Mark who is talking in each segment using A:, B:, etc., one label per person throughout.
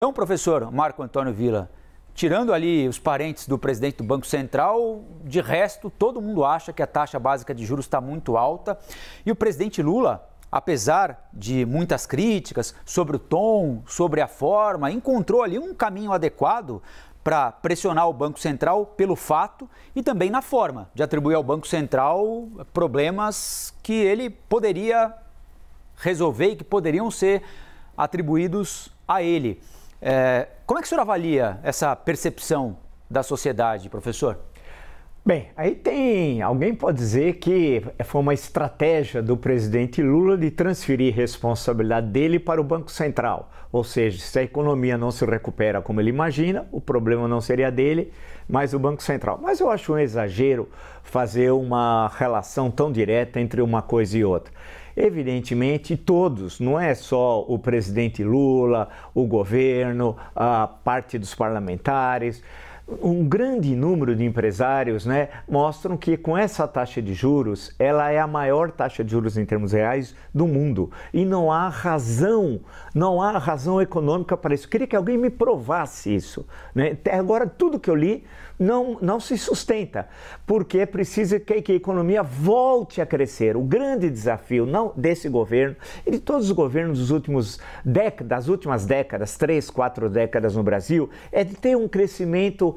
A: Então, professor Marco Antônio Villa, tirando ali os parentes do presidente do Banco Central, de resto, todo mundo acha que a taxa básica de juros está muito alta. E o presidente Lula, apesar de muitas críticas sobre o tom, sobre a forma, encontrou ali um caminho adequado para pressionar o Banco Central pelo fato e também na forma de atribuir ao Banco Central problemas que ele poderia resolver e que poderiam ser atribuídos a ele. Como é que o senhor avalia essa percepção da sociedade, professor?
B: Bem, alguém pode dizer que foi uma estratégia do presidente Lula de transferir responsabilidade dele para o Banco Central. Ou seja, se a economia não se recupera como ele imagina, o problema não seria dele, mas do Banco Central. Mas eu acho um exagero fazer uma relação tão direta entre uma coisa e outra. Evidentemente, todos, não é só o presidente Lula, o governo, a parte dos parlamentares, um grande número de empresários, mostram que com essa taxa de juros, ela é a maior taxa de juros em termos reais do mundo. E não há razão econômica para isso. Eu queria que alguém me provasse isso. Até agora, tudo que eu li não se sustenta, porque é preciso que a economia volte a crescer. O grande desafio, não desse governo, e de todos os governos das últimas décadas, 3, 4 décadas no Brasil, é de ter um crescimento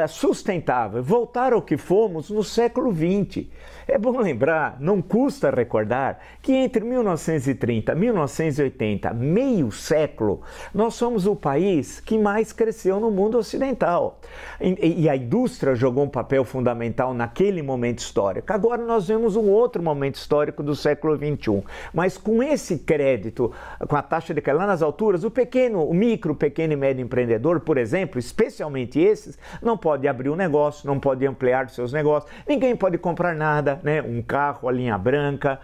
B: sustentável, voltar ao que fomos no século XX. É bom lembrar, não custa recordar, que entre 1930 e 1980, meio século, nós somos o país que mais cresceu no mundo ocidental. E a indústria jogou um papel fundamental naquele momento histórico. Agora nós vemos um outro momento histórico do século XXI. Mas com esse crédito, com a taxa de crédito lá nas alturas, o micro, pequeno e médio empreendedor, por exemplo, especialmente esses, não pode abrir um negócio, não pode ampliar seus negócios, ninguém pode comprar nada, um carro, a linha branca,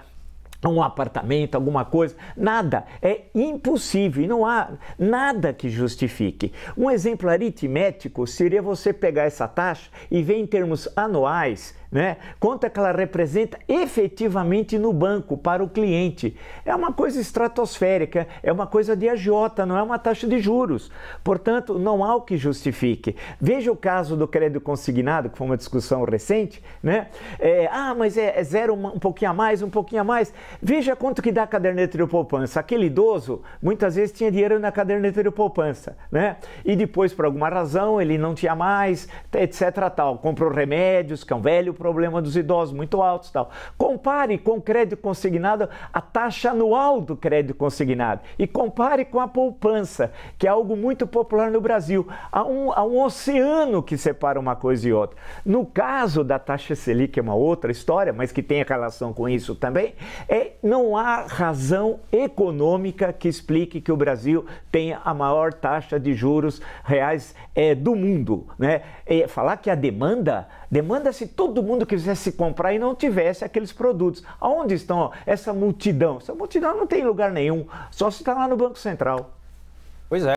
B: um apartamento, alguma coisa, nada, é impossível e não há nada que justifique. Um exemplo aritmético seria você pegar essa taxa e ver em termos anuais, quanto é que ela representa efetivamente no banco para o cliente. É uma coisa estratosférica, é uma coisa de agiota, não é uma taxa de juros. Portanto, não há o que justifique. Veja o caso do crédito consignado, que foi uma discussão recente, mas é zero, um pouquinho a mais, um pouquinho a mais. Veja quanto que dá a caderneta de poupança. Aquele idoso, muitas vezes tinha dinheiro na caderneta de poupança, E depois, por alguma razão, ele não tinha mais, etc. tal. Comprou remédios, que é um velho problema dos idosos, muito altos, tal. Compare com o crédito consignado a taxa anual do crédito consignado e compare com a poupança, que é algo muito popular no Brasil. Há um oceano que separa uma coisa e outra. No caso da taxa Selic, é uma outra história, mas que tem relação com isso também, não há razão econômica que explique que o Brasil tenha a maior taxa de juros reais do mundo. Falar que a demanda se todo mundo quisesse comprar e não tivesse aqueles produtos. Aonde estão essa multidão? Essa multidão não tem lugar nenhum, só se está lá no Banco Central.
A: Pois é.